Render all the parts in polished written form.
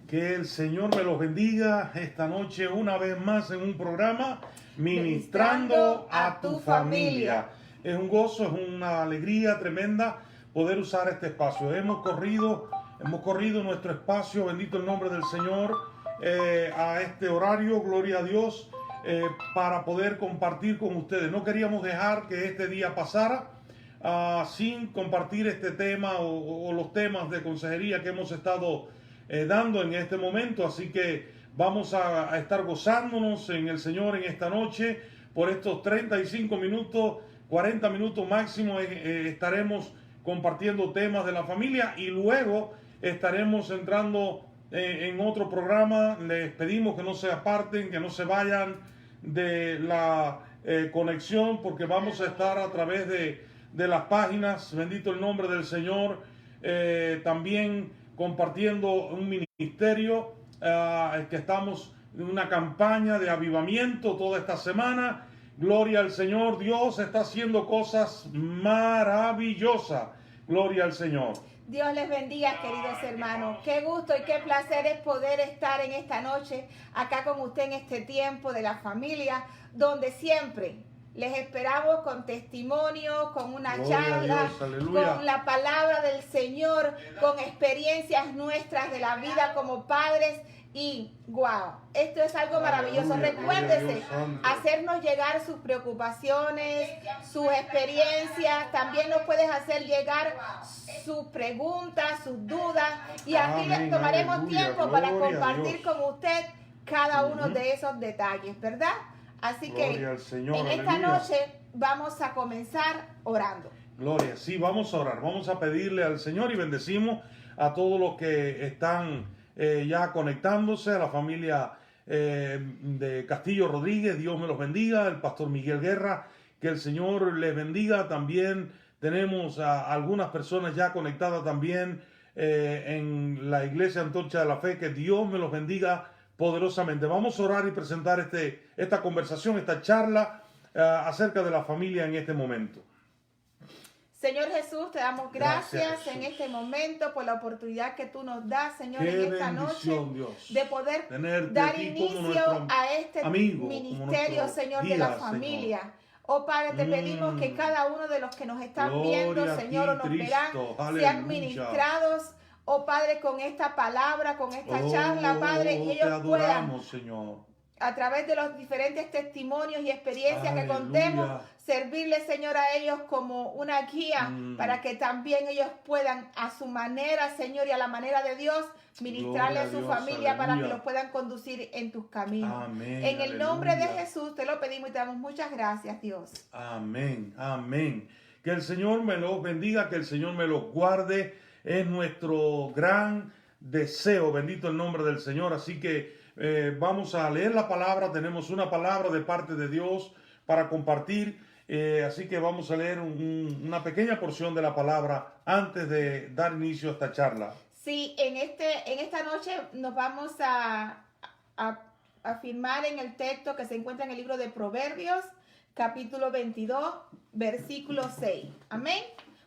Que el Señor me los bendiga esta noche una vez más en un programa Ministrando a tu familia. Es un gozo, es una alegría tremenda poder usar este espacio. Hemos corrido nuestro espacio, bendito el nombre del Señor, a este horario, gloria a Dios, para poder compartir con ustedes. No queríamos dejar que este día pasara sin compartir este tema o los temas de consejería que hemos estado dando en este momento. Así que vamos a estar gozándonos en el Señor en esta noche por estos 35 minutos, 40 minutos máximo. Estaremos compartiendo temas de la familia y luego estaremos entrando en otro programa. Les pedimos que no se aparten, que no se vayan de la conexión, porque vamos a estar a través de las páginas, bendito el nombre del Señor, también compartiendo un ministerio que estamos en una campaña de avivamiento toda esta semana. Gloria al Señor, Dios está haciendo cosas maravillosas. Gloria al Señor. Dios les bendiga, queridos hermanos. Qué gusto y qué placer es poder estar en esta noche acá con usted en este tiempo de la familia, donde siempre les esperamos con testimonio, con una charla, con la palabra del Señor, con experiencias nuestras de la vida como padres. Y wow, esto es algo maravilloso. Recuérdese hacernos llegar sus preocupaciones, sus experiencias. También nos puedes hacer llegar sus preguntas, sus dudas. Y aquí les tomaremos tiempo para compartir con usted cada uno de esos detalles, ¿verdad? Así que Señor, en esta noche vamos a comenzar orando. Gloria, sí, vamos a orar, vamos a pedirle al Señor y bendecimos a todos los que están ya conectándose, a la familia de Castillo Rodríguez. Dios me los bendiga, el pastor Miguel Guerra, que el Señor les bendiga. También tenemos a algunas personas ya conectadas también en la Iglesia Antorcha de la Fe. Que Dios me los bendiga poderosamente. Vamos a orar y presentar esta conversación, esta charla acerca de la familia en este momento. Señor Jesús, te damos gracias en este momento por la oportunidad que tú nos das, Señor, en esta noche, Dios, de poder dar inicio a este ministerio, Señor, de la familia. Señor. Oh Padre, te pedimos que cada uno de los que nos están viendo, Señor, o nos verán, sean ministrados, oh Padre, con esta palabra, con esta charla, Padre, y ellos puedan, Señor, a través de los diferentes testimonios y experiencias que contemos, servirles, Señor, a ellos como una guía para que también ellos puedan, a su manera, Señor, y a la manera de Dios, ministrarle a su familia para que los puedan conducir en tus caminos. Amén, en el nombre de Jesús te lo pedimos y te damos muchas gracias, Dios. Amén, amén. Que el Señor me los bendiga, que el Señor me los guarde. Es nuestro gran deseo, bendito el nombre del Señor. Así que vamos a leer la palabra. Tenemos una palabra de parte de Dios para compartir. Así que vamos a leer una pequeña porción de la palabra antes de dar inicio a esta charla. Sí, en esta noche nos vamos a afirmar en el texto que se encuentra en el libro de Proverbios, capítulo 22, versículo 6. Amén.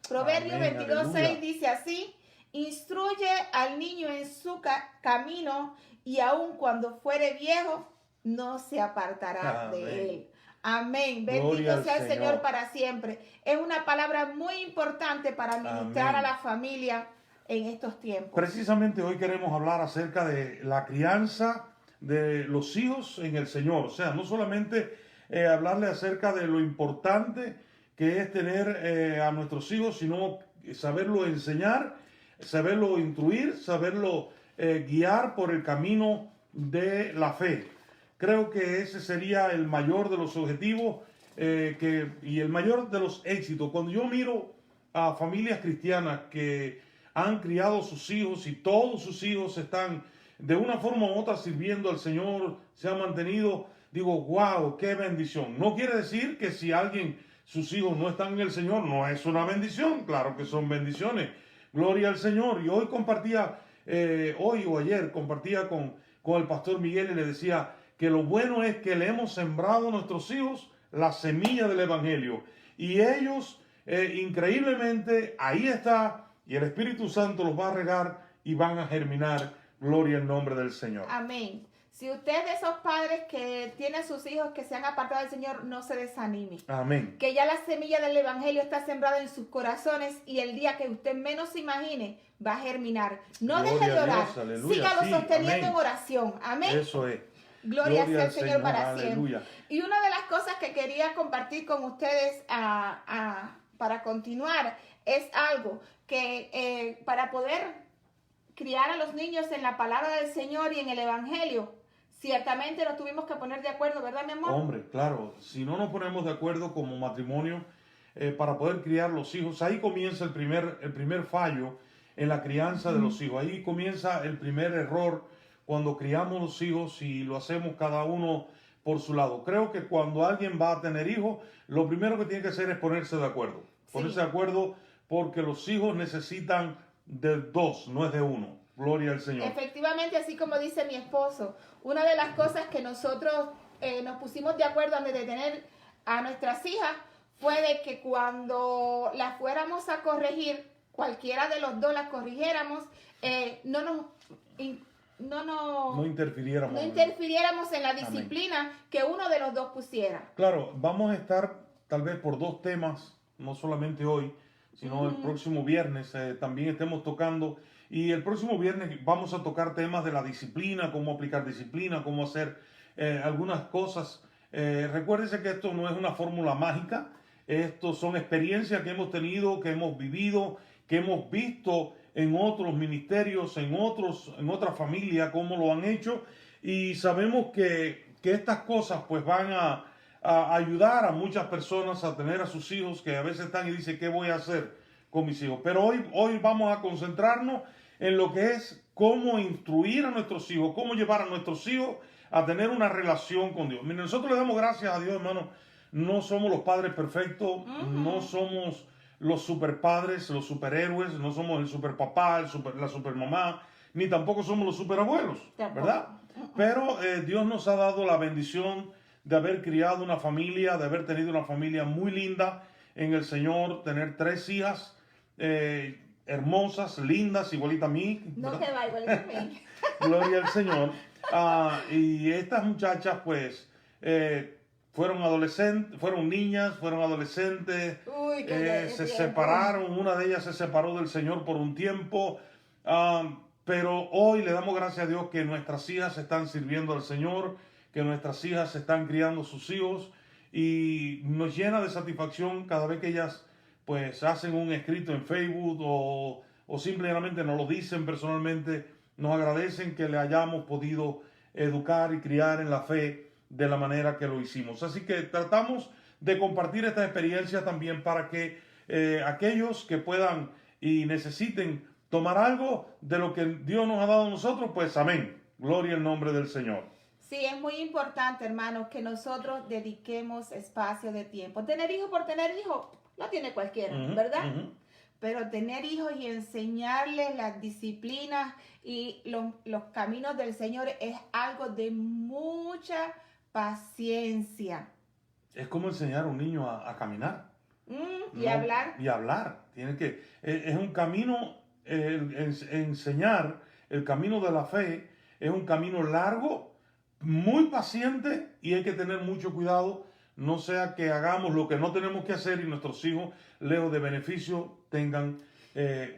Proverbios 22, 6 dice así: instruye al niño en su camino, y aun cuando fuere viejo, no se apartará de él. Amén. Bendito sea el Señor para siempre. Es una palabra muy importante para ministrar a la familia en estos tiempos. Precisamente hoy queremos hablar acerca de la crianza de los hijos en el Señor. O sea, no solamente hablarle acerca de lo importante que es tener a nuestros hijos, sino saberlo enseñar, saberlo instruir, saberlo guiar por el camino de la fe. Creo que ese sería el mayor de los objetivos y el mayor de los éxitos. Cuando yo miro a familias cristianas que han criado sus hijos y todos sus hijos están de una forma u otra sirviendo al Señor, se han mantenido, digo, wow, qué bendición. No quiere decir que si sus hijos no están en el Señor, no es una bendición. Claro que son bendiciones. Gloria al Señor. Y hoy hoy o ayer compartía con el pastor Miguel y le decía que lo bueno es que le hemos sembrado a nuestros hijos la semilla del Evangelio. Y ellos, increíblemente, ahí está, y el Espíritu Santo los va a regar y van a germinar Gloria al nombre del Señor. Amén. Si usted es de esos padres que tienen sus hijos que se han apartado del Señor, no se desanime. Amén. Que ya la semilla del Evangelio está sembrada en sus corazones y el día que usted menos se imagine va a germinar. No Gloria deje de a orar. Dios, aleluya, Sígalo sí, sosteniendo amén. en oración. Amén. Eso es. Gloria sea al el Señor para aleluya. siempre. Y una de las cosas que quería compartir con ustedes para continuar es algo que para poder criar a los niños en la palabra del Señor y en el Evangelio, ciertamente nos tuvimos que poner de acuerdo, ¿verdad, mi amor? Hombre, claro, si no nos ponemos de acuerdo como matrimonio para poder criar los hijos, ahí comienza el primer fallo en la crianza de los hijos. Ahí comienza el primer error cuando criamos los hijos y lo hacemos cada uno por su lado. Creo que cuando alguien va a tener hijos, lo primero que tiene que hacer es ponerse de acuerdo. Ponerse de acuerdo porque los hijos necesitan de dos, no es de uno. Gloria al Señor. Efectivamente, así como dice mi esposo, una de las cosas que nosotros nos pusimos de acuerdo antes de tener a nuestras hijas fue de que cuando las fuéramos a corregir, cualquiera de los dos las corrigiéramos, no interfiriéramos en la disciplina. Amén. Que uno de los dos pusiera. Claro, vamos a estar tal vez por dos temas, no solamente hoy, sino el próximo viernes también estemos tocando. Y el próximo viernes vamos a tocar temas de la disciplina, cómo aplicar disciplina, cómo hacer algunas cosas. Recuérdense que esto no es una fórmula mágica, esto son experiencias que hemos tenido, que hemos vivido, que hemos visto en otros ministerios, en otras familias, cómo lo han hecho. Y sabemos que estas cosas pues van a ayudar a muchas personas a tener a sus hijos que a veces están y dicen, ¿qué voy a hacer con mis hijos? Pero hoy vamos a concentrarnos en lo que es cómo instruir a nuestros hijos, cómo llevar a nuestros hijos a tener una relación con Dios. Miren, nosotros le damos gracias a Dios, hermano. No somos los padres perfectos, no somos los superpadres, los superhéroes, no somos el superpapá, la supermamá, ni tampoco somos los superabuelos, ¿verdad? Pero Dios nos ha dado la bendición de haber criado una familia, de haber tenido una familia muy linda en el Señor, tener 3 hijas hermosas, lindas, igualita a mí. No te va igualita a mí. Gloria al Señor. Y estas muchachas, pues, fueron adolescentes, fueron niñas, fueron adolescentes. Uy, se separaron, una de ellas se separó del Señor por un tiempo. Pero hoy le damos gracias a Dios que nuestras hijas están sirviendo al Señor, que nuestras hijas están criando sus hijos, y nos llena de satisfacción cada vez que ellas pues hacen un escrito en Facebook o simplemente nos lo dicen personalmente, nos agradecen que le hayamos podido educar y criar en la fe de la manera que lo hicimos. Así que tratamos de compartir esta experiencia también para que aquellos que puedan y necesiten tomar algo de lo que Dios nos ha dado a nosotros, pues amén. Gloria al nombre del Señor. Sí, es muy importante, hermanos, que nosotros dediquemos espacio de tiempo. Tener hijos por tener hijos, no tiene cualquiera, ¿verdad? Pero tener hijos y enseñarles las disciplinas y los caminos del Señor es algo de mucha paciencia. Es como enseñar a un niño a caminar. Y hablar. Y hablar. Es un camino, enseñar el camino de la fe es un camino largo, muy paciente, y hay que tener mucho cuidado, no sea que hagamos lo que no tenemos que hacer y nuestros hijos, lejos de beneficio, tengan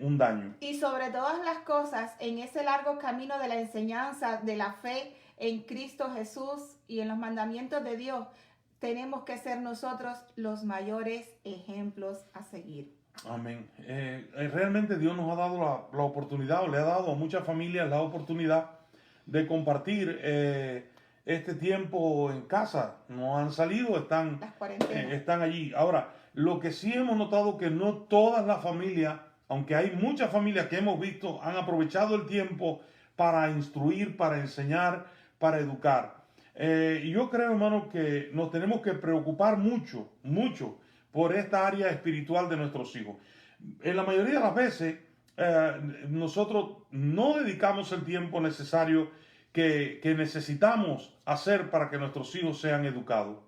un daño. Y sobre todas las cosas, en ese largo camino de la enseñanza de la fe en Cristo Jesús y en los mandamientos de Dios, tenemos que ser nosotros los mayores ejemplos a seguir. Amén. Realmente Dios nos ha dado la oportunidad, o le ha dado a muchas familias la oportunidad de compartir este tiempo en casa. No han salido, están allí. Ahora, lo que sí hemos notado que no todas las familias, aunque hay muchas familias que hemos visto, han aprovechado el tiempo para instruir, para enseñar, para educar. Y yo creo, hermano, que nos tenemos que preocupar mucho por esta área espiritual de nuestros hijos. En la mayoría de las veces, nosotros no dedicamos el tiempo necesario que necesitamos hacer para que nuestros hijos sean educados.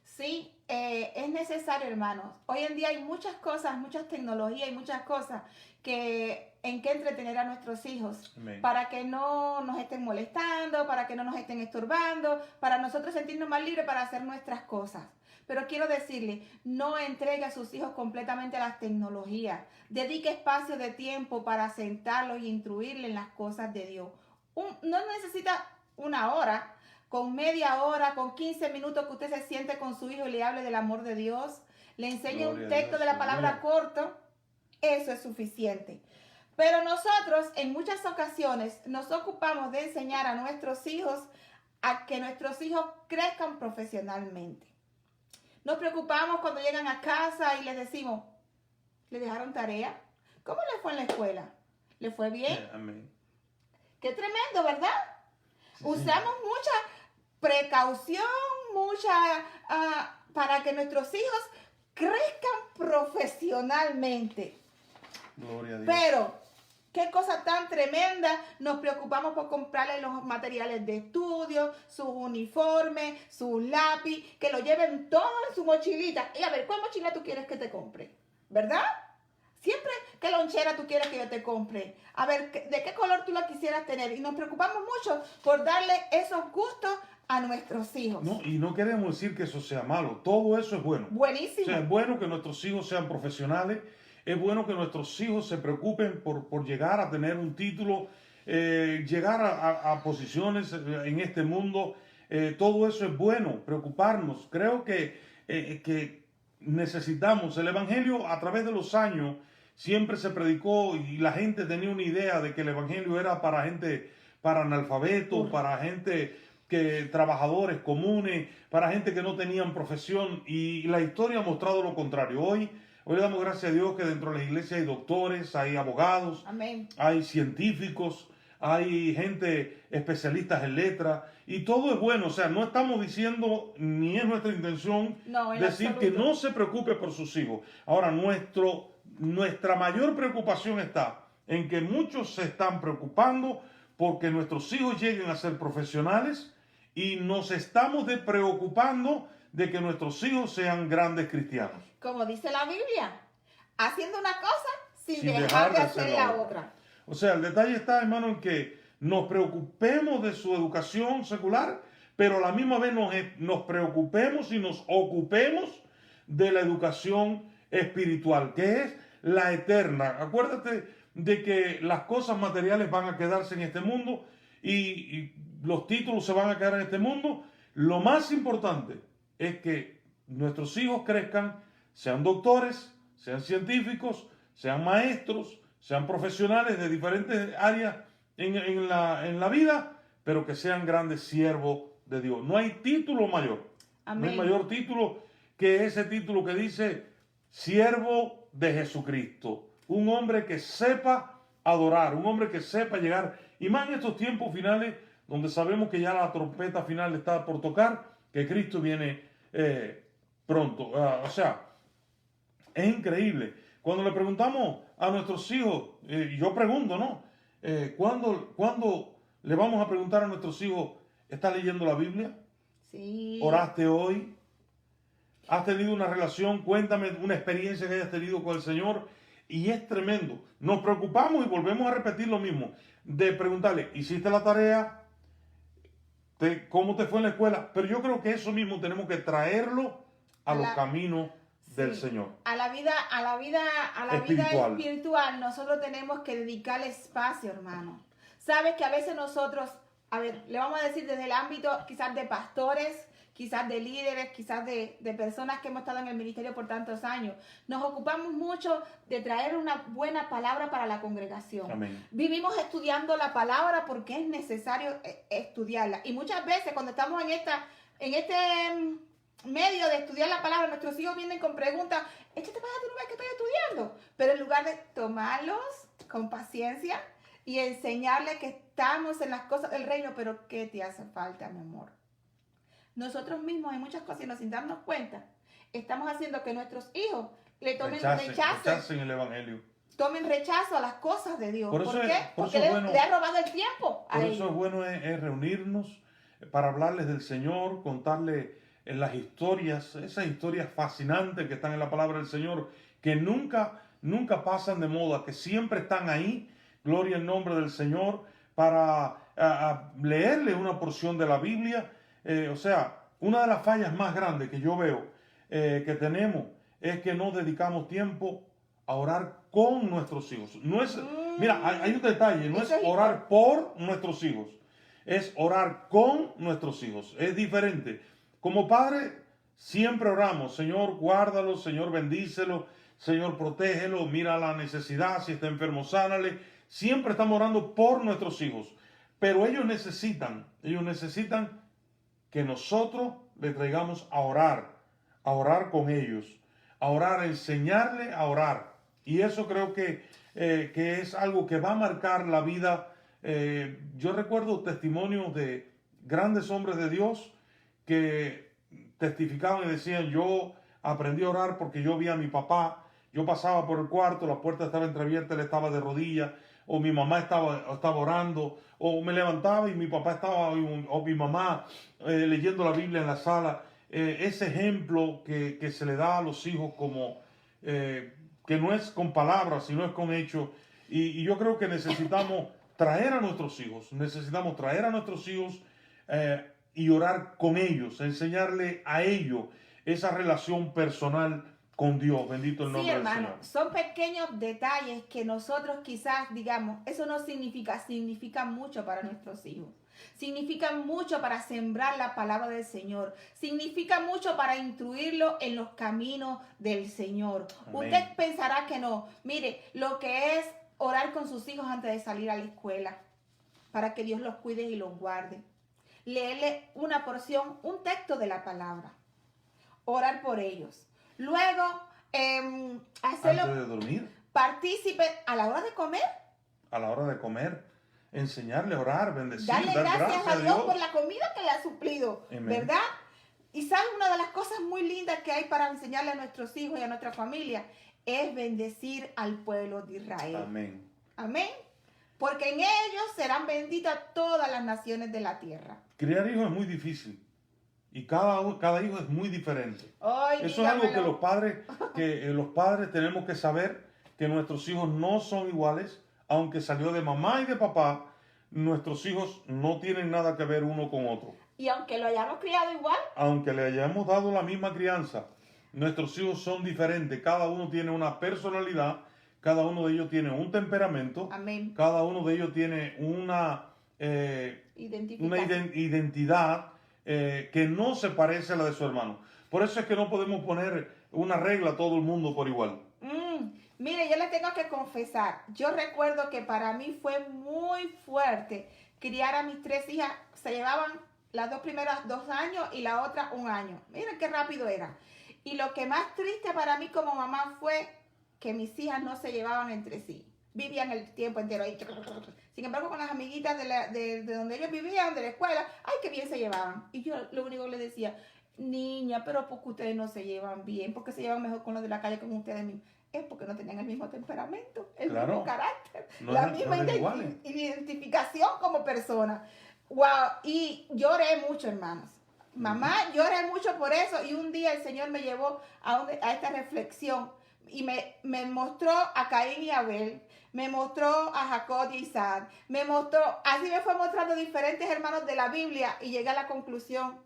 Sí, es necesario, hermanos. Hoy en día hay muchas cosas, muchas tecnologías y muchas cosas que en qué entretener a nuestros hijos, Amén. para que no nos estén molestando, para que no nos estén estorbando, para nosotros sentirnos más libres para hacer nuestras cosas. Pero quiero decirle, no entregue a sus hijos completamente a las tecnologías. Dedique espacio de tiempo para sentarlos y instruirle en las cosas de Dios. No necesita una hora, con media hora, con 15 minutos que usted se siente con su hijo y le hable del amor de Dios, le enseñe un texto de la palabra corto, eso es suficiente. Pero nosotros en muchas ocasiones nos ocupamos de enseñar a nuestros hijos a que nuestros hijos crezcan profesionalmente. Nos preocupamos cuando llegan a casa y les decimos, ¿le dejaron tarea? ¿Cómo le fue en la escuela? ¿Le fue bien? Amén. Qué tremendo, ¿verdad? Sí, usamos mucha precaución, para que nuestros hijos crezcan profesionalmente. Gloria a Dios. Pero, qué cosa tan tremenda, nos preocupamos por comprarle los materiales de estudio, sus uniformes, sus lápiz, que lo lleven todo en su mochilita. Y a ver, ¿cuál mochila tú quieres que te compre? ¿Verdad? Siempre, ¿qué lonchera tú quieres que yo te compre? A ver, ¿de qué color tú la quisieras tener? Y nos preocupamos mucho por darle esos gustos a nuestros hijos. No, y no queremos decir que eso sea malo. Todo eso es bueno. Buenísimo. O sea, es bueno que nuestros hijos sean profesionales. Es bueno que nuestros hijos se preocupen por llegar a tener un título, llegar a posiciones en este mundo. Todo eso es bueno, preocuparnos. Creo que necesitamos. El Evangelio a través de los años siempre se predicó y la gente tenía una idea de que el Evangelio era para gente, para analfabetos, para gente trabajadores comunes, para gente que no tenían profesión, y la historia ha mostrado lo contrario. Hoy le damos gracias a Dios que dentro de la iglesia hay doctores, hay abogados, Amén. hay científicos, hay gente especialistas en letras, y todo es bueno. O sea, no estamos diciendo, ni es nuestra intención decir absoluto que no se preocupe por sus hijos. Ahora, nuestra mayor preocupación está en que muchos se están preocupando porque nuestros hijos lleguen a ser profesionales, y nos estamos preocupando de que nuestros hijos sean grandes cristianos. Como dice la Biblia, haciendo una cosa sin dejar de hacer la otra. O sea, el detalle está, hermano, en que nos preocupemos de su educación secular, pero a la misma vez nos preocupemos y nos ocupemos de la educación espiritual, que es la eterna. Acuérdate de que las cosas materiales van a quedarse en este mundo y los títulos se van a quedar en este mundo. Lo más importante es que nuestros hijos crezcan, sean doctores, sean científicos, sean maestros, sean profesionales de diferentes áreas en la vida, pero que sean grandes siervos de Dios. No hay título mayor. Amén. No hay mayor título que ese título que dice siervo de Jesucristo. Un hombre que sepa adorar, un hombre que sepa llegar, y más en estos tiempos finales donde sabemos que ya la trompeta final está por tocar, que Cristo viene pronto. O sea, es increíble. Cuando le preguntamos a nuestros hijos, yo pregunto, ¿no? ¿Cuándo le vamos a preguntar a nuestros hijos, ¿estás leyendo la Biblia? Sí. ¿Oraste hoy? ¿Has tenido una relación? Cuéntame una experiencia que hayas tenido con el Señor. Y es tremendo. Nos preocupamos y volvemos a repetir lo mismo. De preguntarle, ¿hiciste la tarea? ¿Cómo te fue en la escuela? Pero yo creo que eso mismo tenemos que traerlo a los caminos del Señor. A la vida espiritual nosotros tenemos que dedicarle espacio, hermano. Sabes que a veces nosotros, le vamos a decir desde el ámbito quizás de pastores, quizás de líderes, quizás de personas que hemos estado en el ministerio por tantos años, nos ocupamos mucho de traer una buena palabra para la congregación. Amén. Vivimos estudiando la palabra porque es necesario estudiarla. Y muchas veces cuando estamos en este medio de estudiar la palabra, nuestros hijos vienen con preguntas, échate para allá, tú no ves que estoy estudiando. Pero en lugar de tomarlos con paciencia y enseñarles que estamos en las cosas del reino, pero ¿qué te hace falta, mi amor? Nosotros mismos en muchas cosas, y nos sin darnos cuenta, estamos haciendo que nuestros hijos le tomen rechacen el Evangelio. Tomen rechazo a las cosas de Dios. ¿Por qué? Porque bueno, le ha robado el tiempo a ellos. Por eso es bueno es reunirnos para hablarles del Señor, contarles las historias, esas historias fascinantes que están en la palabra del Señor, que nunca pasan de moda, que siempre están ahí gloria al nombre del Señor, para leerle una porción de la Biblia. O sea, una de las fallas más grandes que yo veo que tenemos es que no dedicamos tiempo a orar con nuestros hijos. No es, mira, hay un detalle, no es orar por nuestros hijos, es orar con nuestros hijos. Es diferente. Como padre, siempre oramos, Señor, guárdalo, Señor, bendícelo, Señor, protégelo, mira la necesidad, si está enfermo, sánale. Siempre estamos orando por nuestros hijos, pero ellos necesitan que nosotros les traigamos a orar con ellos, a orar, a enseñarle a orar. Y eso creo que es algo que va a marcar la vida. Yo recuerdo testimonios de grandes hombres de Dios que testificaban y decían, yo aprendí a orar porque yo vi a mi papá, yo pasaba por el cuarto, la puerta estaba entreabierta, él estaba de rodillas, o mi mamá estaba orando, o me levantaba y mi papá estaba, o mi mamá leyendo la Biblia en la sala. Ese ejemplo que se le da a los hijos como que no es con palabras, sino es con hechos. Y yo creo que necesitamos traer a nuestros hijos, y orar con ellos, enseñarle a ellos esa relación personal con Dios. Bendito el nombre del Señor. Son pequeños detalles que nosotros quizás digamos, eso no significa mucho para nuestros hijos. Significa mucho para sembrar la palabra del Señor. Significa mucho para instruirlo en los caminos del Señor. Amén. Usted pensará que no. Mire, lo que es orar con sus hijos antes de salir a la escuela, para que Dios los cuide y los guarde. Leerle una porción, un texto de la palabra. Orar por ellos. Luego, hacerlo. Antes de dormir. Partícipe a la hora de comer. A la hora de comer. Enseñarle a orar, bendecir, darle gracias a Dios por la comida que le ha suplido. Amén. ¿Verdad? Y sabe, una de las cosas muy lindas que hay para enseñarle a nuestros hijos y a nuestra familia es bendecir al pueblo de Israel. Amén. Amén. Porque en ellos serán benditas todas las naciones de la tierra. Criar hijos es muy difícil. Y cada hijo es muy diferente. Eso es algo que los padres tenemos que saber, que nuestros hijos no son iguales. Aunque salió de mamá y de papá, nuestros hijos no tienen nada que ver uno con otro. Y aunque lo hayamos criado igual. Aunque le hayamos dado la misma crianza, nuestros hijos son diferentes. Cada uno tiene una personalidad, cada uno de ellos tiene un temperamento. Amén. Cada uno de ellos tiene una identidad que no se parece a la de su hermano. Por eso es que no podemos poner una regla a todo el mundo por igual. Mire, yo le tengo que confesar, yo recuerdo que para mí fue muy fuerte criar a mis 3 hijas. Se llevaban las 2 primeras 2 años y la otra 1 año. Miren qué rápido era. Y lo que más triste para mí como mamá fue que mis hijas no se llevaban entre sí. Vivían el tiempo entero ahí. Sin embargo, con las amiguitas de donde ellos vivían, de la escuela, ¡ay, qué bien se llevaban! Y yo lo único que les decía, niña, pero ¿por qué ustedes no se llevan bien? ¿Por qué se llevan mejor con los de la calle que con ustedes mismos? Es porque no tenían el mismo temperamento, el mismo carácter, la misma identificación como persona. ¡Wow! Y lloré mucho, hermanos. Mamá, lloré mucho por eso. Y un día el Señor me llevó a esta reflexión y me mostró a Caín y Abel, me mostró a Jacob y Isaac, así me fue mostrando diferentes hermanos de la Biblia y llegué a la conclusión,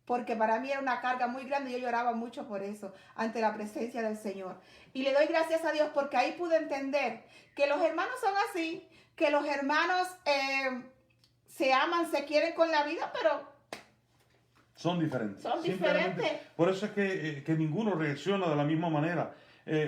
porque para mí era una carga muy grande y yo lloraba mucho por eso, ante la presencia del Señor. Y le doy gracias a Dios porque ahí pude entender que los hermanos son así, que los hermanos se aman, se quieren con la vida, pero son diferentes. Son diferentes. Por eso es que ninguno reacciona de la misma manera.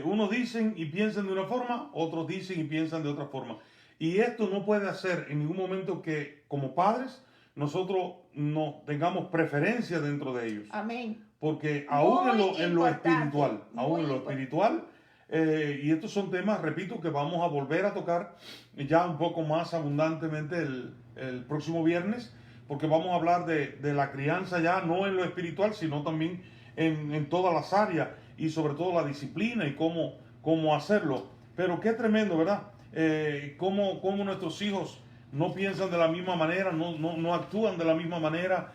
Unos dicen y piensan de una forma, otros dicen y piensan de otra forma. Y esto no puede hacer en ningún momento que como padres nosotros no tengamos preferencia dentro de ellos. Amén. Porque aún en lo espiritual, y estos son temas, repito, que vamos a volver a tocar ya un poco más abundantemente el próximo viernes, porque vamos a hablar de la crianza ya no en lo espiritual, sino también en todas las áreas, y sobre todo la disciplina y cómo hacerlo. Pero qué tremendo, ¿verdad? Cómo nuestros hijos no piensan de la misma manera, no actúan de la misma manera.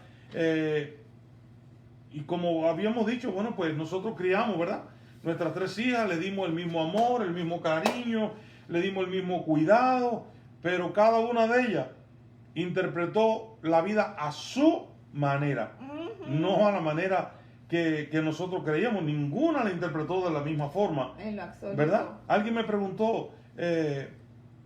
Y como habíamos dicho, bueno, pues nosotros criamos, ¿verdad? Nuestras 3 hijas, le dimos el mismo amor, el mismo cariño, le dimos el mismo cuidado, pero cada una de ellas interpretó la vida a su manera, no a la manera que nosotros creíamos. Ninguna la interpretó de la misma forma, En lo absoluto. ¿verdad? Alguien me preguntó,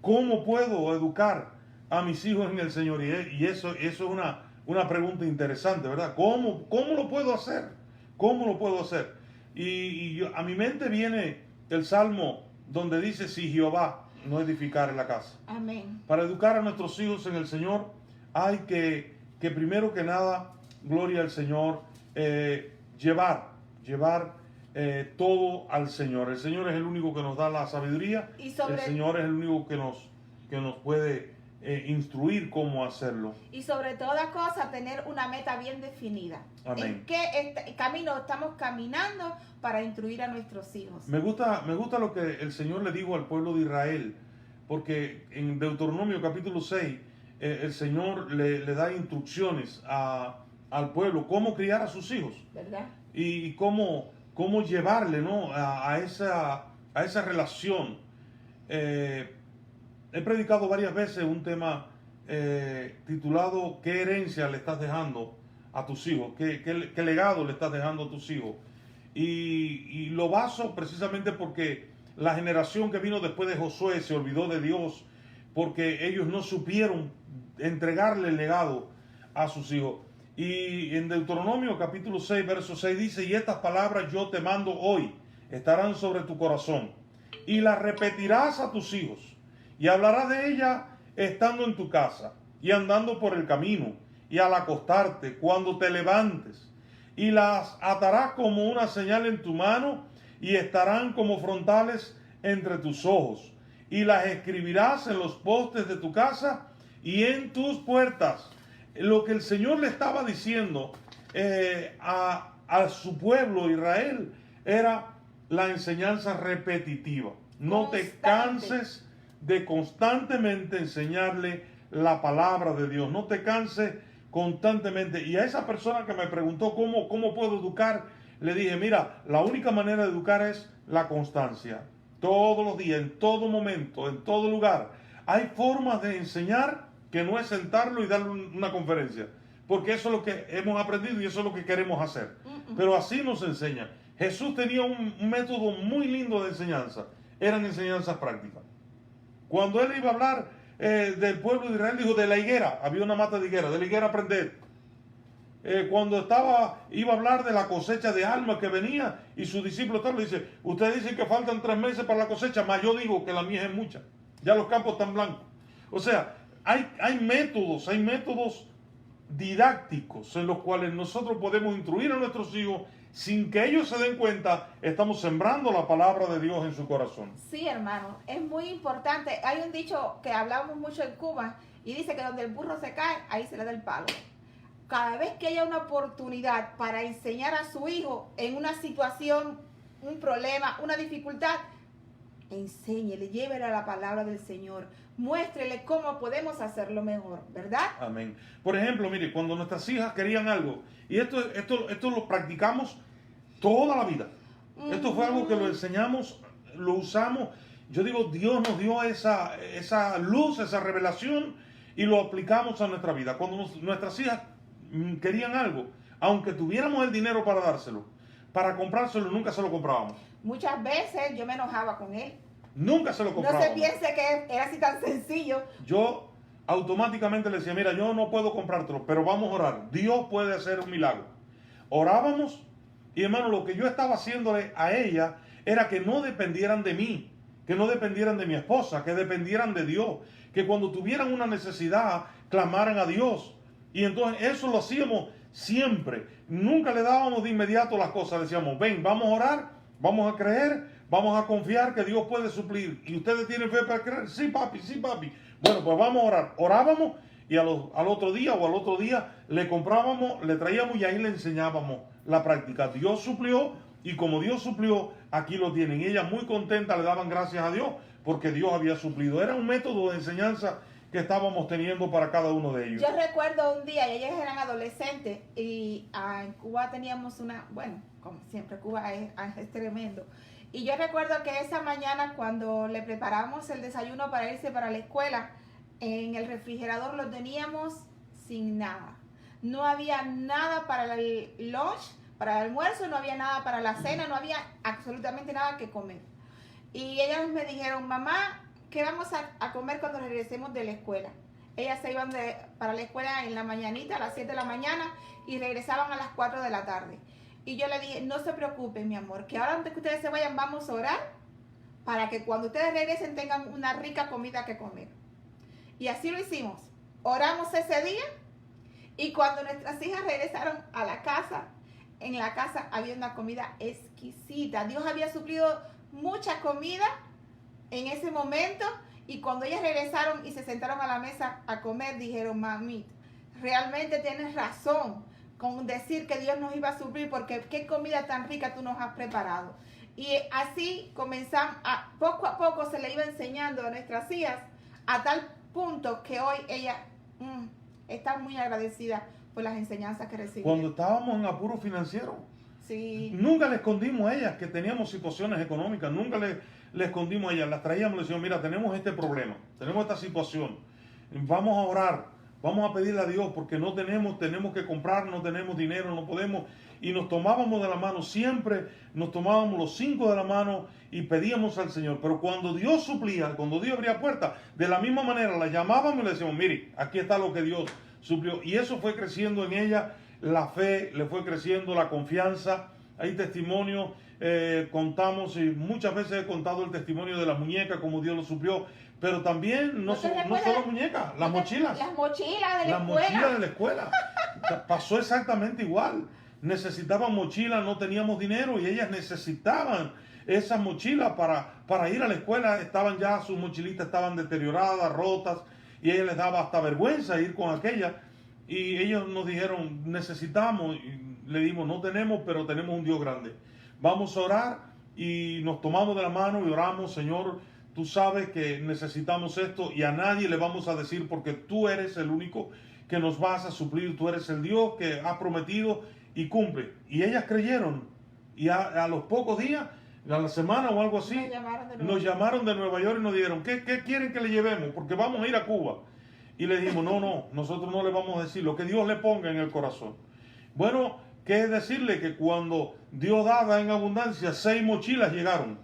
¿cómo puedo educar a mis hijos en el Señor? Y eso es una pregunta interesante, ¿verdad? ¿Cómo lo puedo hacer? ¿Cómo lo puedo hacer? A mi mente viene el Salmo donde dice, si Jehová no edificar la casa. Amén. Para educar a nuestros hijos en el Señor hay que primero que nada, gloria al Señor, llevar todo al Señor. El Señor es el único que nos da la sabiduría. El Señor es el único que nos puede instruir cómo hacerlo. Y sobre toda cosa, tener una meta bien definida. Amén. ¿En qué camino estamos caminando para instruir a nuestros hijos? Me gusta lo que el Señor le dijo al pueblo de Israel, porque en Deuteronomio capítulo 6, el Señor le da instrucciones al pueblo, cómo criar a sus hijos. ¿Verdad? Y cómo llevarle, ¿no? a esa relación. He predicado varias veces un tema titulado ¿qué herencia le estás dejando a tus hijos? ¿Qué legado le estás dejando a tus hijos? Y lo baso precisamente porque la generación que vino después de Josué se olvidó de Dios, porque ellos no supieron entregarle el legado a sus hijos. Y en Deuteronomio capítulo 6, verso 6 dice, y estas palabras yo te mando hoy, estarán sobre tu corazón, y las repetirás a tus hijos, y hablarás de ellas estando en tu casa, y andando por el camino, y al acostarte, cuando te levantes, y las atarás como una señal en tu mano, y estarán como frontales entre tus ojos, y las escribirás en los postes de tu casa, y en tus puertas. Lo que el Señor le estaba diciendo a su pueblo Israel era la enseñanza repetitiva. No te canses de constantemente enseñarle la palabra de Dios. No te canses constantemente. Y a esa persona que me preguntó cómo puedo educar, le dije, mira, la única manera de educar es la constancia. Todos los días, en todo momento, en todo lugar. Hay formas de enseñar que no es sentarlo y darle una conferencia, porque eso es lo que hemos aprendido y eso es lo que queremos hacer. Pero así nos enseña. Jesús tenía un método muy lindo de enseñanza, eran enseñanzas prácticas. Cuando él iba a hablar del pueblo de Israel, dijo, de la higuera, había una mata de la higuera aprended. Cuando iba a hablar de la cosecha de almas que venía, y sus discípulos le dice, ustedes dicen que faltan 3 meses para la cosecha, mas yo digo que la mía es mucha, ya los campos están blancos. O sea, hay métodos didácticos en los cuales nosotros podemos instruir a nuestros hijos sin que ellos se den cuenta. Estamos sembrando la palabra de Dios en su corazón. Sí, hermano, es muy importante. Hay un dicho que hablamos mucho en Cuba y dice que donde el burro se cae, ahí se le da el palo. Cada vez que haya una oportunidad para enseñar a su hijo en una situación, un problema, una dificultad, enséñele, llévele la palabra del Señor, muéstrele cómo podemos hacerlo mejor, ¿verdad? Amén. Por ejemplo, mire, cuando nuestras hijas querían algo, y esto lo practicamos toda la vida. Esto fue algo que lo enseñamos, lo usamos. Yo digo, Dios nos dio esa luz, esa revelación, y lo aplicamos a nuestra vida. Cuando nuestras hijas querían algo, aunque tuviéramos el dinero para dárselo, para comprárselo, nunca se lo comprábamos. Muchas veces yo me enojaba con él. Nunca se lo comprábamos. No se piense que era así tan sencillo. Yo automáticamente le decía, mira, yo no puedo comprártelo, pero vamos a orar. Dios puede hacer un milagro. Orábamos, y hermano, lo que yo estaba haciéndole a ella era que no dependieran de mí, que no dependieran de mi esposa, que dependieran de Dios, que cuando tuvieran una necesidad, clamaran a Dios. Y entonces eso lo hacíamos siempre. Nunca le dábamos de inmediato las cosas. Decíamos, ven, vamos a orar, vamos a creer, vamos a confiar que Dios puede suplir. ¿Y ustedes tienen fe para creer? Sí, papi, sí, papi. Bueno, pues vamos a orar. Orábamos y al otro día le comprábamos, le traíamos y ahí le enseñábamos la práctica. Dios suplió, y como Dios suplió, aquí lo tienen. Y ella muy contenta le daban gracias a Dios porque Dios había suplido. Era un método de enseñanza que estábamos teniendo para cada uno de ellos. Yo recuerdo un día, ellas eran adolescentes y en Cuba teníamos bueno, como siempre, Cuba es tremendo. Y yo recuerdo que esa mañana cuando le preparamos el desayuno para irse para la escuela, en el refrigerador lo teníamos sin nada. No había nada para el lunch, para el almuerzo, no había nada para la cena, no había absolutamente nada que comer. Y ellas me dijeron, mamá, ¿qué vamos a comer cuando regresemos de la escuela? Ellas se iban para la escuela en la mañanita, a las 7 de la mañana, y regresaban a las 4 de la tarde. Y yo le dije, no se preocupen, mi amor, que ahora antes que ustedes se vayan vamos a orar para que cuando ustedes regresen tengan una rica comida que comer. Y así lo hicimos. Oramos ese día y cuando nuestras hijas regresaron a la casa, en la casa había una comida exquisita. Dios había suplido mucha comida en ese momento y cuando ellas regresaron y se sentaron a la mesa a comer, dijeron, mami, realmente tienes razón con decir que Dios nos iba a suplir porque qué comida tan rica tú nos has preparado. Y así comenzamos, poco a poco se le iba enseñando a nuestras hijas a tal punto que hoy ellas están muy agradecidas por las enseñanzas que recibieron. Cuando estábamos en apuro financiero, sí, nunca le escondimos a ellas que teníamos situaciones económicas, nunca le escondimos a ellas, las traíamos y le decíamos, mira, tenemos este problema, tenemos esta situación, vamos a orar, vamos a pedirle a Dios porque no tenemos que comprar, no tenemos dinero, no podemos. Y nos tomábamos de la mano, siempre nos tomábamos los 5 de la mano y pedíamos al Señor. Pero cuando Dios suplía, cuando Dios abría puertas, de la misma manera la llamábamos y le decíamos, mire, aquí está lo que Dios suplió. Y eso fue creciendo en ella, la fe, le fue creciendo la confianza. Hay testimonios, contamos, y muchas veces he contado el testimonio de la muñeca, como Dios lo suplió. Pero también no solo muñecas, las mochilas. Las mochilas de la escuela. Las mochilas de la escuela. Pasó exactamente igual. Necesitaban mochilas, no teníamos dinero y ellas necesitaban esas mochilas para ir a la escuela. Estaban ya, sus mochilitas estaban deterioradas, rotas, y a ellas les daba hasta vergüenza ir con aquella. Y ellos nos dijeron, necesitamos, y le dimos, no tenemos, pero tenemos un Dios grande. Vamos a orar y nos tomamos de la mano y oramos, Señor, tú sabes que necesitamos esto y a nadie le vamos a decir porque tú eres el único que nos vas a suplir, tú eres el Dios que ha prometido y cumple. Y ellas creyeron. Y a los pocos días, a la semana o algo así, nos llamaron de Nueva York y nos dijeron, ¿qué quieren que le llevemos? Porque vamos a ir a Cuba. Y le dijimos, no, nosotros no le vamos a decir lo que Dios le ponga en el corazón. Bueno, ¿qué es decirle? Que cuando Dios da en abundancia, 6 mochilas llegaron.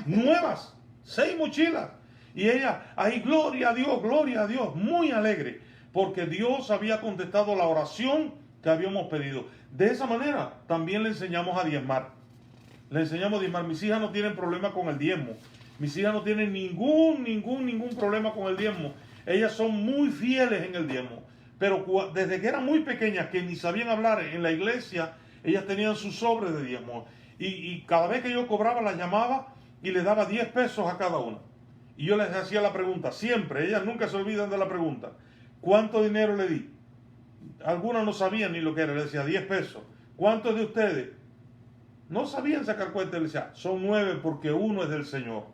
Nuevas, 6 mochilas. Y ella, ahí, gloria a Dios, muy alegre. Porque Dios había contestado la oración que habíamos pedido. De esa manera también le enseñamos a diezmar. Le enseñamos a diezmar. Mis hijas no tienen problema con el diezmo. Mis hijas no tienen ningún problema con el diezmo. Ellas son muy fieles en el diezmo. Pero desde que eran muy pequeñas, que ni sabían hablar en la iglesia, ellas tenían sus sobres de diezmo. Y cada vez que yo cobraba, las llamaba y les daba 10 pesos a cada una. Y yo les hacía la pregunta, siempre, ellas nunca se olvidan de la pregunta. ¿Cuánto dinero le di? Algunas no sabían ni lo que era, le decía 10 pesos. ¿Cuántos de ustedes? No sabían sacar cuenta, le decía, son 9 porque uno es del Señor.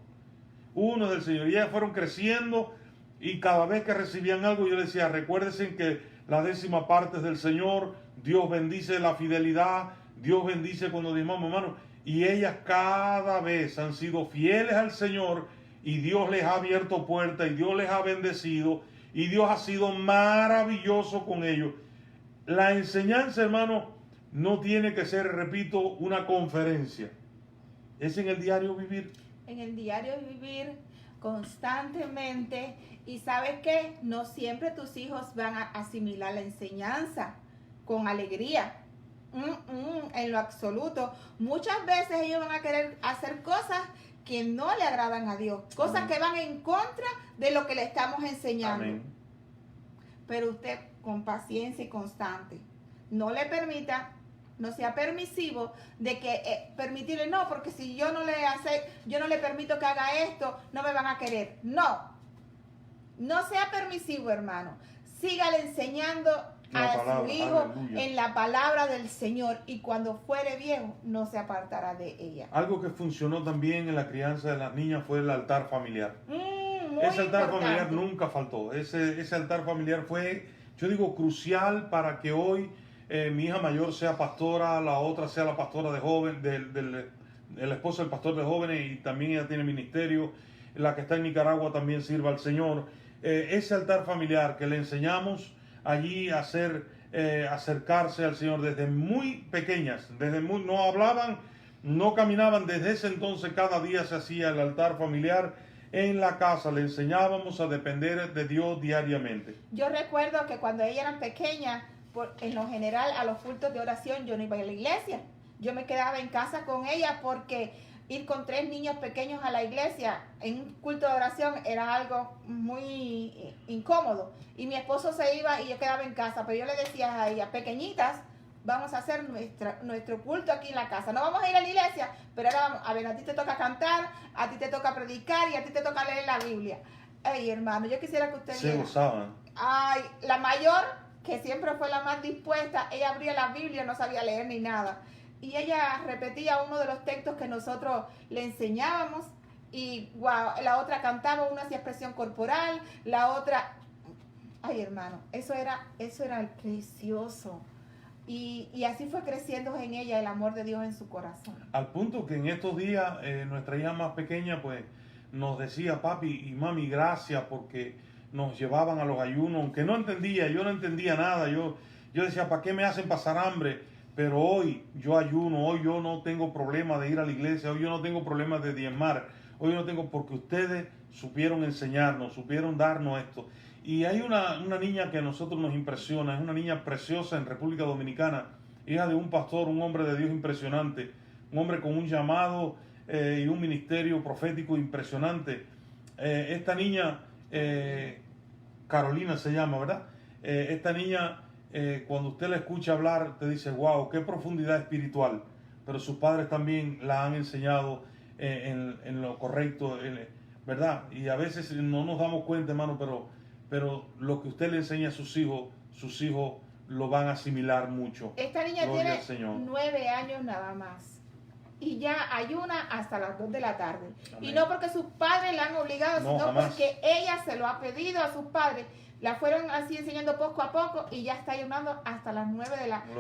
Uno es del Señor. Y ellas fueron creciendo y cada vez que recibían algo yo les decía, recuérdense que la 10ª parte es del Señor, Dios bendice la fidelidad, Dios bendice cuando diezmamos, hermano. Y ellas cada vez han sido fieles al Señor y Dios les ha abierto puertas y Dios les ha bendecido y Dios ha sido maravilloso con ellos. La enseñanza, hermano, no tiene que ser, repito, una conferencia. Es en el diario vivir. En el diario vivir constantemente. Y ¿sabes qué? No siempre tus hijos van a asimilar la enseñanza con alegría. En lo absoluto. Muchas veces ellos van a querer hacer cosas que no le agradan a Dios. Cosas Amén. Que van en contra de lo que le estamos enseñando. Amén. Pero usted con paciencia y constante, no le permita, no sea permisivo de que permitirle, no, porque si yo no le permito que haga esto, no me van a querer. No sea permisivo, hermano. Sígale enseñando a su hijo en la palabra del Señor y cuando fuere viejo no se apartará de ella. Algo que funcionó también en la crianza de las niñas fue el altar familiar. Ese altar familiar nunca faltó. Ese altar familiar fue, yo digo, crucial para que hoy mi hija mayor sea pastora, la otra sea la pastora de jóvenes, el esposo del pastor de jóvenes y también ella tiene ministerio. La que está en Nicaragua también sirva al Señor. ese altar familiar que le enseñamos allí a hacer, acercarse al Señor desde muy pequeñas, no hablaban, no caminaban, desde ese entonces cada día se hacía el altar familiar en la casa, le enseñábamos a depender de Dios diariamente. Yo recuerdo que cuando ellas eran pequeñas, en lo general a los cultos de oración yo no iba a la iglesia, yo me quedaba en casa con ellas porque ir con 3 niños pequeños a la iglesia en un culto de oración era algo muy incómodo. Y mi esposo se iba y yo quedaba en casa, pero yo le decía a ellas, pequeñitas, vamos a hacer nuestro culto aquí en la casa. No vamos a ir a la iglesia, pero ahora vamos, a ver, a ti te toca cantar, a ti te toca predicar y a ti te toca leer la Biblia. Ay, hermano, yo quisiera que usted Se viera. gozaban. Ay, la mayor, que siempre fue la más dispuesta, ella abría la Biblia, no sabía leer ni nada. Y ella repetía uno de los textos que nosotros le enseñábamos y wow, la otra cantaba, una hacía expresión corporal, la otra... Ay, hermano, eso era precioso. Y así fue creciendo en ella el amor de Dios en su corazón. Al punto que en estos días nuestra hija más pequeña pues nos decía, papi y mami, gracias porque nos llevaban a los ayunos, aunque yo no entendía nada, yo decía, ¿para qué me hacen pasar hambre? Pero hoy yo ayuno, hoy yo no tengo problema de ir a la iglesia, hoy yo no tengo problema de diezmar, hoy yo no tengo, porque ustedes supieron enseñarnos, supieron darnos esto. Y hay una niña que a nosotros nos impresiona, es una niña preciosa en República Dominicana, hija de un pastor, un hombre de Dios impresionante, un hombre con un llamado y un ministerio profético impresionante. Esta niña, Carolina se llama, ¿verdad? Esta niña, cuando usted la escucha hablar, te dice, wow, qué profundidad espiritual. Pero sus padres también la han enseñado en lo correcto, ¿verdad? Y a veces no nos damos cuenta, hermano, pero lo que usted le enseña a sus hijos lo van a asimilar mucho. Esta niña Gloria tiene al Señor. 9 años nada más. Y ya ayuna hasta las 2 de la tarde. Amén. Y no porque sus padres la han obligado, No, sino jamás. porque ella se lo ha pedido a sus padres. La fueron así enseñando poco a poco y ya está ayunando hasta las 9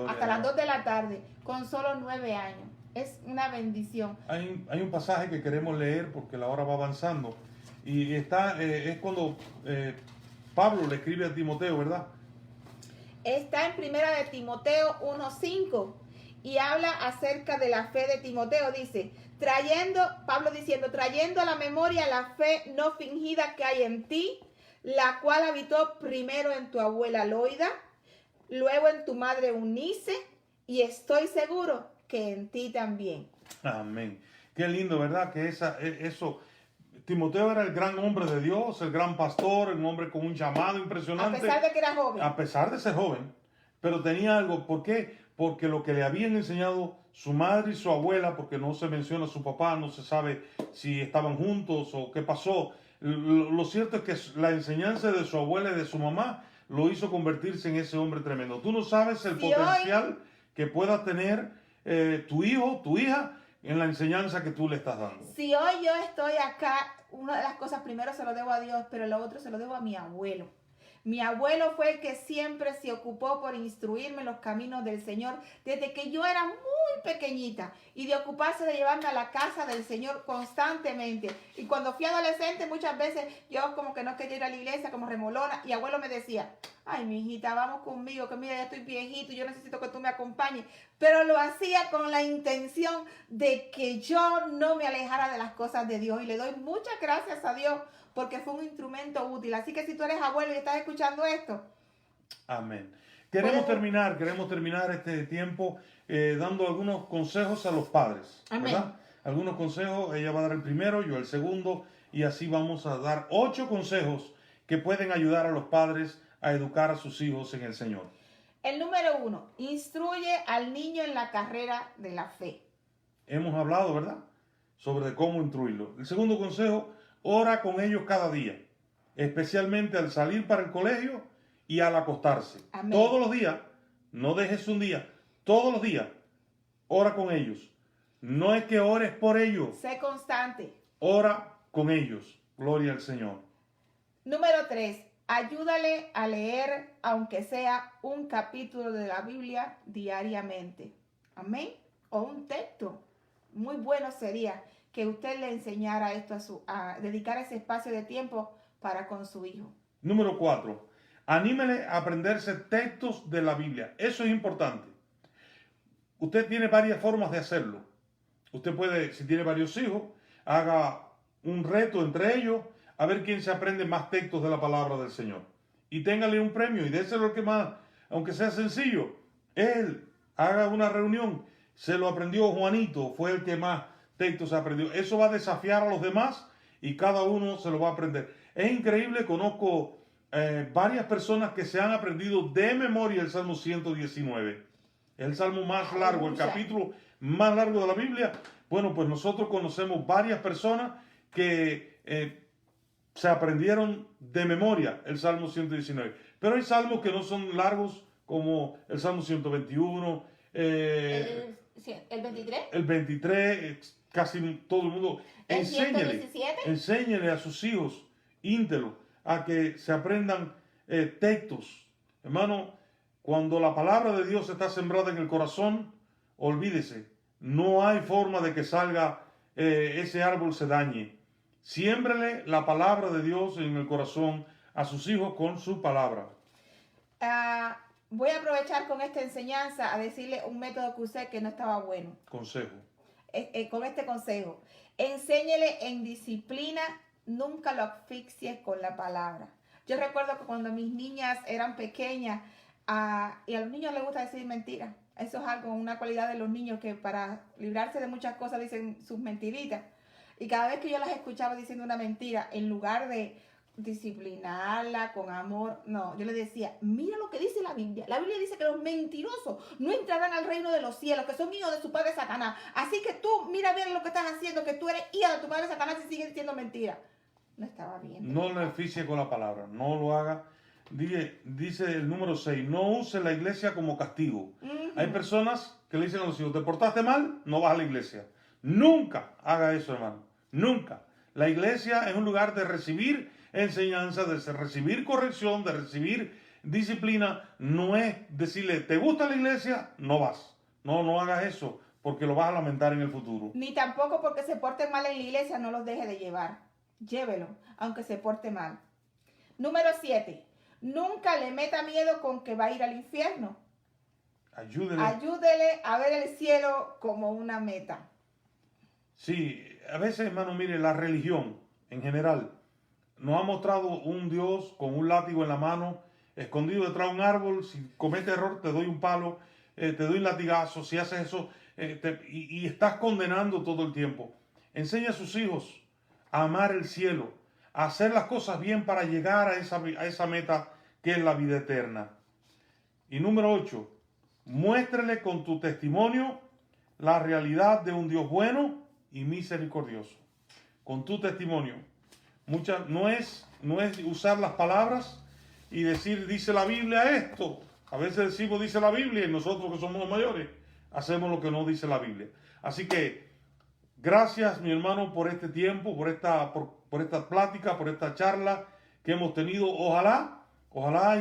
hasta las 2 de la tarde, con solo 9 años. Es una bendición. Hay un pasaje que queremos leer porque la hora va avanzando. Y es cuando Pablo le escribe a Timoteo, ¿verdad? Está en primera de Timoteo 1:5 y habla acerca de la fe de Timoteo. Dice, Pablo diciendo, trayendo a la memoria la fe no fingida que hay en ti, la cual habitó primero en tu abuela Loida, luego en tu madre Eunice, y estoy seguro que en ti también. Amén. Qué lindo, ¿verdad? Que eso... Timoteo era el gran hombre de Dios, el gran pastor, un hombre con un llamado impresionante. A pesar de que era joven. A pesar de ser joven, pero tenía algo. ¿Por qué? Porque lo que le habían enseñado su madre y su abuela, porque no se menciona a su papá, no se sabe si estaban juntos o qué pasó. Lo cierto es que la enseñanza de su abuela y de su mamá lo hizo convertirse en ese hombre tremendo. Tú no sabes el potencial que pueda tener tu hijo, tu hija, en la enseñanza que tú le estás dando. Si hoy yo estoy acá, una de las cosas primero se lo debo a Dios, pero lo otro se lo debo a mi abuelo. Mi abuelo fue el que siempre se ocupó por instruirme en los caminos del Señor desde que yo era muy pequeñita y de ocuparse de llevarme a la casa del Señor constantemente. Y cuando fui adolescente muchas veces yo como que no quería ir a la iglesia como remolona y abuelo me decía, ay mi hijita, vamos conmigo, que mira ya estoy viejito y yo necesito que tú me acompañes. Pero lo hacía con la intención de que yo no me alejara de las cosas de Dios y le doy muchas gracias a Dios porque fue un instrumento útil. Así que si tú eres abuelo y estás escuchando esto. Amén. Queremos terminar este tiempo dando algunos consejos a los padres. Amén. ¿Verdad? Algunos consejos, ella va a dar el primero, yo el segundo, y así vamos a dar 8 consejos que pueden ayudar a los padres a educar a sus hijos en el Señor. El número 1, instruye al niño en la carrera de la fe. Hemos hablado, ¿verdad?, sobre cómo instruirlo. El segundo consejo, ora con ellos cada día, especialmente al salir para el colegio y al acostarse. Amén. Todos los días, no dejes un día, todos los días, ora con ellos. No es que ores por ellos. Sé constante. Ora con ellos. Gloria al Señor. Número 3, ayúdale a leer, aunque sea un capítulo de la Biblia diariamente. Amén. O un texto. Muy bueno sería que usted le enseñara esto a dedicar ese espacio de tiempo para con su hijo. Número 4, anímele a aprenderse textos de la Biblia. Eso es importante. Usted tiene varias formas de hacerlo. Usted puede, si tiene varios hijos, haga un reto entre ellos a ver quién se aprende más textos de la palabra del Señor. Y téngale un premio y déselo al que más, aunque sea sencillo. Él haga una reunión, se lo aprendió Juanito, fue el que más textos aprendió. Eso va a desafiar a los demás y cada uno se lo va a aprender. Es increíble, conozco varias personas que se han aprendido de memoria el Salmo 119. El salmo más largo, el capítulo más largo de la Biblia. Bueno, pues nosotros conocemos varias personas que se aprendieron de memoria el Salmo 119. Pero hay salmos que no son largos, como el Salmo 121. ¿El 23? El 23, casi todo el mundo. ¿El 117? Enséñele a sus hijos íntelos a que se aprendan textos. Hermano, cuando la palabra de Dios está sembrada en el corazón, olvídese, no hay forma de que salga ese árbol se dañe. Siémbrele la palabra de Dios en el corazón a sus hijos con su palabra. Voy a aprovechar con esta enseñanza a decirle un método que usé que no estaba bueno. Consejo. Con este consejo. Enséñele en disciplina, nunca lo asfixies con la palabra. Yo recuerdo que cuando mis niñas eran pequeñas, y a los niños les gusta decir mentiras. Eso es algo, una cualidad de los niños que para librarse de muchas cosas dicen sus mentiritas. Y cada vez que yo las escuchaba diciendo una mentira, en lugar de disciplinarla con amor, no, yo le decía, mira lo que dice la Biblia. La Biblia dice que los mentirosos no entrarán al reino de los cielos, que son hijos de su padre Satanás. Así que tú, mira bien lo que estás haciendo, que tú eres hija de tu padre Satanás y sigues diciendo mentiras. No estaba bien. No lo asfixie con la palabra, no lo haga. Dice el número 6, no use la iglesia como castigo. Hay personas que le dicen a los hijos, te portaste mal, no vas a la iglesia. Nunca haga eso, hermano, nunca. La iglesia es un lugar de recibir enseñanza, de recibir corrección, de recibir disciplina. No es decirle, ¿te gusta la iglesia? No vas. No hagas eso, porque lo vas a lamentar en el futuro. Ni tampoco porque se porte mal en la iglesia, no los deje de llevar. Llévelo, aunque se porte mal. Número 7. Nunca le meta miedo con que va a ir al infierno. Ayúdele a ver el cielo como una meta. Sí, a veces, hermano, mire, la religión en general nos ha mostrado un Dios con un látigo en la mano, escondido detrás de un árbol. Si cometes error, te doy un palo, te doy un latigazo. Si haces eso, y estás condenando todo el tiempo. Enseña a sus hijos a amar el cielo, a hacer las cosas bien para llegar a esa meta que es la vida eterna. Y número 8, muéstrele con tu testimonio la realidad de un Dios bueno y misericordioso. Con tu testimonio. No es usar las palabras y decir, dice la Biblia esto. A veces decimos, dice la Biblia, y nosotros que somos los mayores, hacemos lo que no dice la Biblia. Así que, gracias, mi hermano, por este tiempo, por esta plática, por esta charla que hemos tenido. Ojalá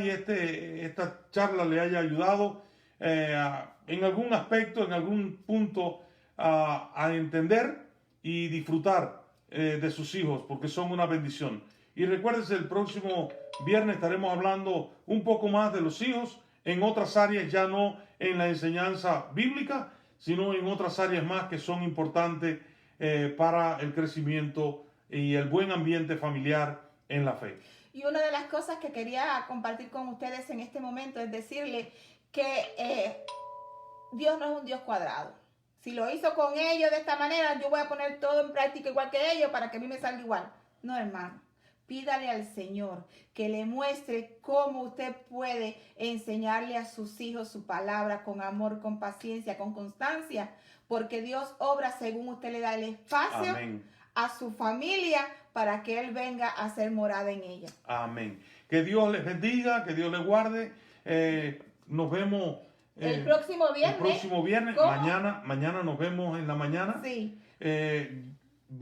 y esta charla le haya ayudado en algún aspecto, en algún punto a entender y disfrutar de sus hijos, porque son una bendición. Y recuérdense, el próximo viernes estaremos hablando un poco más de los hijos en otras áreas, ya no en la enseñanza bíblica, sino en otras áreas más que son importantes para el crecimiento y el buen ambiente familiar en la fe. Y una de las cosas que quería compartir con ustedes en este momento es decirle que Dios no es un Dios cuadrado. Si lo hizo con ellos de esta manera, yo voy a poner todo en práctica igual que ellos para que a mí me salga igual. No, hermano. Pídale al Señor que le muestre cómo usted puede enseñarle a sus hijos su palabra con amor, con paciencia, con constancia, porque Dios obra según usted le da el espacio. Amén. A su familia para que Él venga a ser morada en ella. Amén. Que Dios les bendiga, que Dios les guarde. Nos vemos el próximo viernes. El próximo viernes. Mañana nos vemos en la mañana. Sí.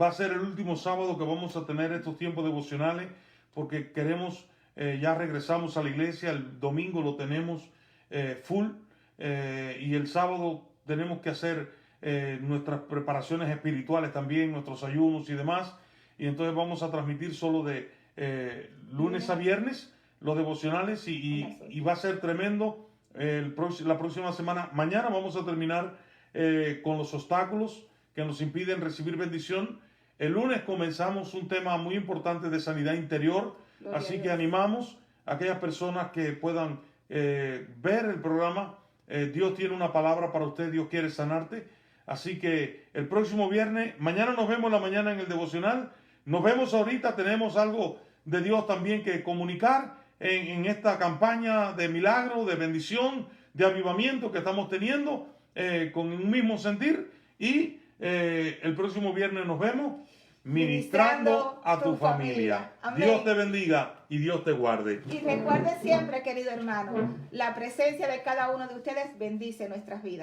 Va a ser el último sábado que vamos a tener estos tiempos devocionales, porque queremos, ya regresamos a la iglesia, el domingo lo tenemos full, y el sábado tenemos que hacer nuestras preparaciones espirituales también, nuestros ayunos y demás, y entonces vamos a transmitir solo de lunes a viernes, los devocionales, y va a ser tremendo. La próxima semana, mañana vamos a terminar con los obstáculos que nos impiden recibir bendición. El lunes comenzamos un tema muy importante de sanidad interior, así que animamos a aquellas personas que puedan ver el programa. Dios tiene una palabra para usted, Dios quiere sanarte. Así que el próximo viernes, mañana nos vemos en la mañana en el devocional. Nos vemos ahorita, tenemos algo de Dios también que comunicar en esta campaña de milagro, de bendición, de avivamiento que estamos teniendo con un mismo sentir. Y el próximo viernes nos vemos ministrando a tu familia. Amén. Dios te bendiga y Dios te guarde. Y recuerde siempre, querido hermano, la presencia de cada uno de ustedes bendice nuestras vidas.